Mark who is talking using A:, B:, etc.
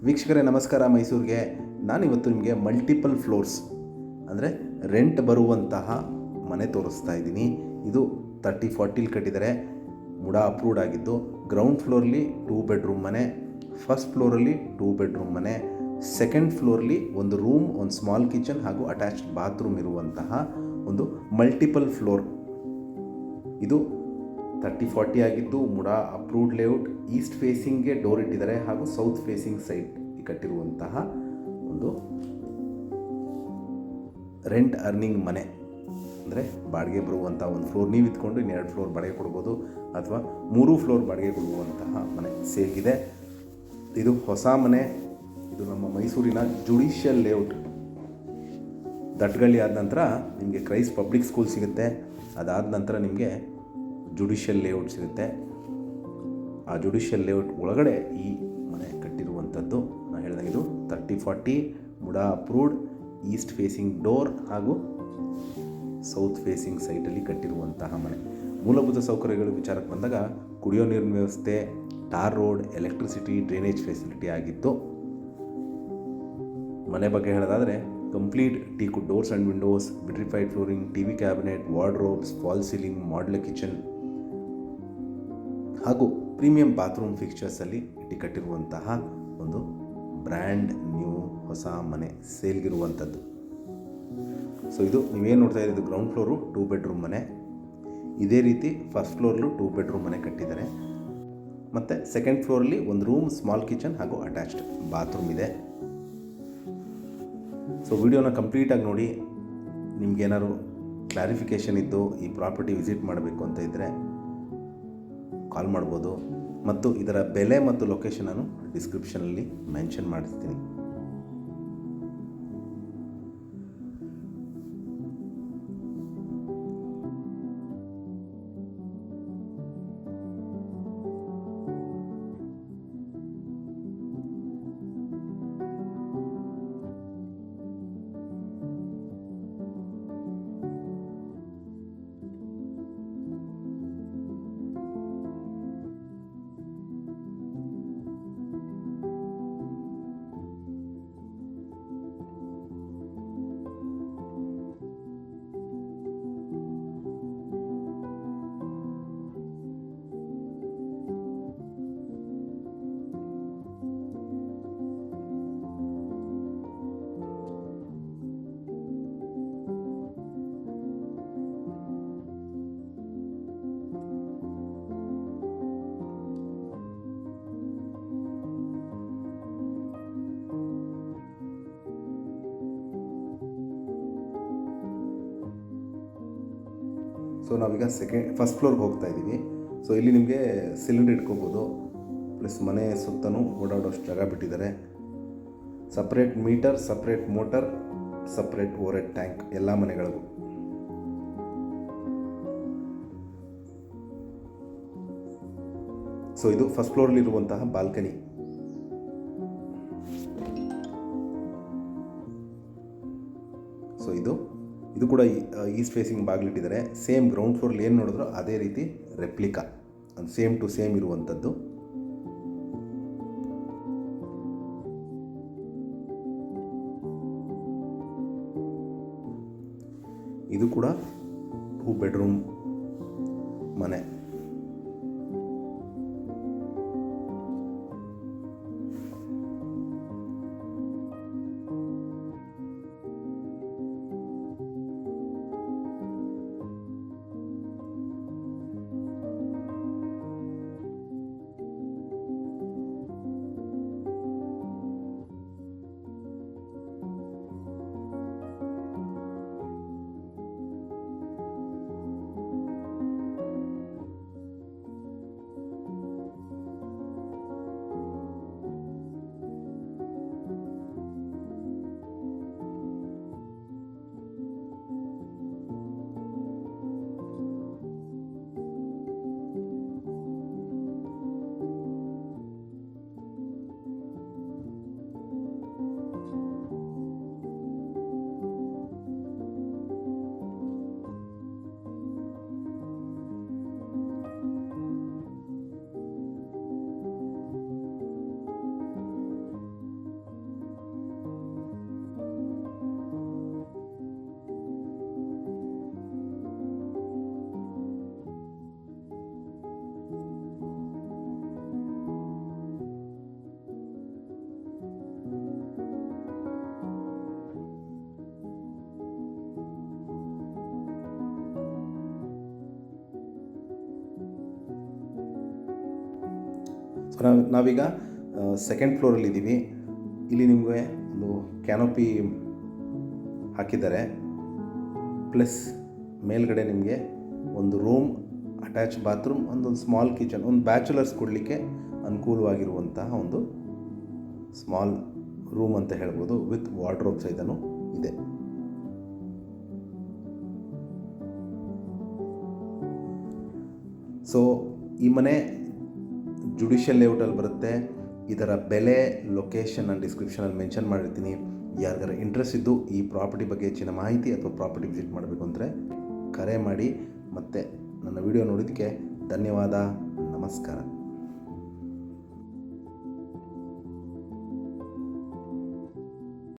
A: ವೀಕ್ಷಕರೇ ನಮಸ್ಕಾರ. ಮೈಸೂರಿಗೆ ನಾನಿವತ್ತು ನಿಮಗೆ ಮಲ್ಟಿಪಲ್ ಫ್ಲೋರ್ಸ್ ಅಂದರೆ ರೆಂಟ್ ಬರುವಂತಹ ಮನೆ ತೋರಿಸ್ತಾ ಇದ್ದೀನಿ. ಇದು 30-40 ಕಟ್ಟಿದ್ದಾರೆ. ಮುಡಾ ಅಪ್ರೂವ್ಡ್ ಆಗಿದ್ದು. ಗ್ರೌಂಡ್ ಫ್ಲೋರ್ಲಿ 2 ಬೆಡ್ರೂಮ್ ಮನೆ, ಫಸ್ಟ್ ಫ್ಲೋರಲ್ಲಿ 2 ಬೆಡ್ರೂಮ್ ಮನೆ, ಸೆಕೆಂಡ್ ಫ್ಲೋರ್ಲಿ ಒಂದು ರೂಮ್, ಒಂದು ಸ್ಮಾಲ್ ಕಿಚನ್ ಹಾಗೂ ಅಟ್ಯಾಚ್ಡ್ ಬಾತ್ರೂಮ್ ಇರುವಂತಹ ಒಂದು ಮಲ್ಟಿಪಲ್ ಫ್ಲೋರ್. ಇದು 30-40 ಆಗಿದ್ದು ಮುಡಾ ಅಪ್ರೂವ್ಡ್ ಲೇಔಟ್. ಈಸ್ಟ್ ಫೇಸಿಂಗ್ಗೆ ಡೋರ್ ಇಟ್ಟಿದ್ದಾರೆ ಹಾಗೂ ಸೌತ್ ಫೇಸಿಂಗ್ ಸೈಡ್ ಕಟ್ಟಿರುವಂತಹ ಒಂದು ರೆಂಟ್ ಅರ್ನಿಂಗ್ ಮನೆ. ಅಂದರೆ ಬಾಡಿಗೆ ಬರುವಂಥ ಒಂದು ಫ್ಲೋರ್ ನೀವು ಇದ್ಕೊಂಡು 2 ಫ್ಲೋರ್ ಬಾಡಿಗೆ ಕೊಡ್ಬೋದು, ಅಥವಾ 3 ಫ್ಲೋರ್ ಬಾಡಿಗೆ ಕೊಡುವಂತಹ ಮನೆ ಸೇಲ್ಗಿದೆ. ಇದು ಹೊಸ ಮನೆ. ಇದು ನಮ್ಮ ಮೈಸೂರಿನ ಜುಡಿಷಿಯಲ್ ಲೇಔಟ್. ದಟ್ಗಳ್ಳಿ ಆದ ನಂತರ ನಿಮಗೆ ಕ್ರೈಸ್ಟ್ ಪಬ್ಲಿಕ್ ಸ್ಕೂಲ್ ಸಿಗುತ್ತೆ. ಅದಾದ ನಂತರ ನಿಮಗೆ ಜುಡಿಷಿಯಲ್ ಲೇಔಟ್ ಸಿಗುತ್ತೆ. ಆ ಜುಡಿಷಿಯಲ್ ಲೇಔಟ್ ಒಳಗಡೆ ಈ ಮನೆ ಕಟ್ಟಿರುವಂಥದ್ದು. ನಾನು ಹೇಳಿದಾಗ ಇದು 30-40 MUDA approved, east facing door ಹಾಗೂ ಸೌತ್ ಫೇಸಿಂಗ್ ಸೈಟಲ್ಲಿ ಕಟ್ಟಿರುವಂತಹ ಮನೆ. ಮೂಲಭೂತ ಸೌಕರ್ಯಗಳು ವಿಚಾರಕ್ಕೆ ಬಂದಾಗ ಕುಡಿಯೋ ನೀರಿನ ವ್ಯವಸ್ಥೆ, tar road, electricity, drainage facility ಆಗಿತ್ತು. ಮನೆ ಬಗ್ಗೆ ಹೇಳೋದಾದರೆ complete teakwood doors and windows, vitrified flooring, TV cabinet, wardrobes, fall ceiling, modular kitchen ಹಾಗೂ ಪ್ರೀಮಿಯಂ ಬಾತ್ರೂಮ್ ಫಿಕ್ಚರ್ಸಲ್ಲಿ ಇಟ್ಟು ಕಟ್ಟಿರುವಂತಹ ಒಂದು ಬ್ರ್ಯಾಂಡ್ ನ್ಯೂ ಹೊಸ ಮನೆ ಸೇಲ್ಗಿರುವಂಥದ್ದು. ಸೊ ಇದು ನೀವೇನು ನೋಡ್ತಾ ಇರೋದು ಗ್ರೌಂಡ್ ಫ್ಲೋರು 2 ಬೆಡ್ರೂಮ್ ಮನೆ. ಇದೇ ರೀತಿ ಫಸ್ಟ್ ಫ್ಲೋರ್ಲು 2 ಬೆಡ್ರೂಮ್ ಮನೆ ಕಟ್ಟಿದ್ದಾರೆ. ಮತ್ತು ಸೆಕೆಂಡ್ ಫ್ಲೋರಲ್ಲಿ ಒಂದು ರೂಮ್, ಸ್ಮಾಲ್ ಕಿಚನ್ ಹಾಗೂ ಅಟ್ಯಾಚ್ಡ್ ಬಾತ್ರೂಮ್ ಇದೆ. ಸೊ ವಿಡಿಯೋನ ಕಂಪ್ಲೀಟಾಗಿ ನೋಡಿ. ನಿಮಗೇನಾದ್ರು ಕ್ಲಾರಿಫಿಕೇಷನ್ ಇದ್ದು ಈ ಪ್ರಾಪರ್ಟಿ ವಿಸಿಟ್ ಮಾಡಬೇಕು ಅಂತ ಇದ್ದರೆ ಕಾಲ್ ಮಾಡ್ಬೋದು. ಮತ್ತು ಇದರ ಬೆಲೆ ಮತ್ತು ಲೊಕೇಶನನ್ನು ಡಿಸ್ಕ್ರಿಪ್ಷನಲ್ಲಿ ಮೆನ್ಷನ್ ಮಾಡಿರ್ತೀನಿ. ಸೊ ನಾವೀಗ ಫಸ್ಟ್ ಫ್ಲೋರ್ಗೆ ಹೋಗ್ತಾ ಇದ್ದೀವಿ. ಸೊ ಇಲ್ಲಿ ನಿಮಗೆ ಸಿಲಿಂಡರ್ ಇಟ್ಕೋಬೋದು, ಪ್ಲಸ್ ಮನೆ ಸುತ್ತಲೂ ಓಡಾಡೋಷ್ಟು ಜಾಗ ಬಿಟ್ಟಿದ್ದಾರೆ. Separate meter, separate motor, separate over tank ಎಲ್ಲ ಮನೆಗಳಿಗೂ. ಸೊ ಇದು ಫಸ್ಟ್ ಫ್ಲೋರ್ಲಿರುವಂತಹ ಬಾಲ್ಕನಿ. ಸೊ ಇದು ಕೂಡ ಈಸ್ಟ್ ಫೇಸಿಂಗ್ ಬಾಗಿಲಿಟ್ಟಿದ್ದಾರೆ. ಸೇಮ್ ಗ್ರೌಂಡ್ ಫ್ಲೋರ್ಲಿ ಏನು ನೋಡಿದ್ರು ಅದೇ ರೀತಿ ರೆಪ್ಲಿಕಾ, ಅದು ಸೇಮ್ ಟು ಸೇಮ್ ಇರುವಂಥದ್ದು. ಇದು ಕೂಡ 2 ಬೆಡ್ರೂಮ್ ಮನೆ. ನಾವೀಗ ಸೆಕೆಂಡ್ ಫ್ಲೋರಲ್ಲಿ ಇದ್ದೀವಿ. ಇಲ್ಲಿ ನಿಮಗೆ ಒಂದು ಕ್ಯಾನೋಪಿ ಹಾಕಿದ್ದಾರೆ, ಪ್ಲಸ್ ಮೇಲ್ಗಡೆ ನಿಮಗೆ ಒಂದು ರೂಮ್, ಅಟ್ಯಾಚ್ ಬಾತ್ರೂಮ್, ಒಂದೊಂದು ಸ್ಮಾಲ್ ಕಿಚನ್, ಒಂದು ಬ್ಯಾಚುಲರ್ಸ್ ಕೊಡಲಿಕ್ಕೆ ಅನುಕೂಲವಾಗಿರುವಂತಹ ಒಂದು ಸ್ಮಾಲ್ ರೂಮ್ ಅಂತ ಹೇಳ್ಬೋದು. ವಿತ್ ವಾರ್ಡ್ರೋಬ್ ಸಹಿತನೂ ಇದೆ. ಸೊ ಈ ಮನೆ ಜುಡಿಷಿಯಲ್ ಲೇಔಟಲ್ಲಿ ಬರುತ್ತೆ. ಇದರ ಬೆಲೆ, ಲೊಕೇಶನ್ ನಾನು ಡಿಸ್ಕ್ರಿಪ್ಷನಲ್ಲಿ ಮೆನ್ಷನ್ ಮಾಡಿರ್ತೀನಿ. ಯಾರಿಗಾರ ಇಂಟ್ರೆಸ್ಟ್ ಇದ್ದು ಈ ಪ್ರಾಪರ್ಟಿ ಬಗ್ಗೆ ಹೆಚ್ಚಿನ ಮಾಹಿತಿ ಅಥವಾ ಪ್ರಾಪರ್ಟಿ ವಿಸಿಟ್ ಮಾಡಬೇಕು ಅಂದರೆ ಕರೆ ಮಾಡಿ. ಮತ್ತು ನನ್ನ ವಿಡಿಯೋ ನೋಡಿದ್ದಕ್ಕೆ ಧನ್ಯವಾದ. ನಮಸ್ಕಾರ.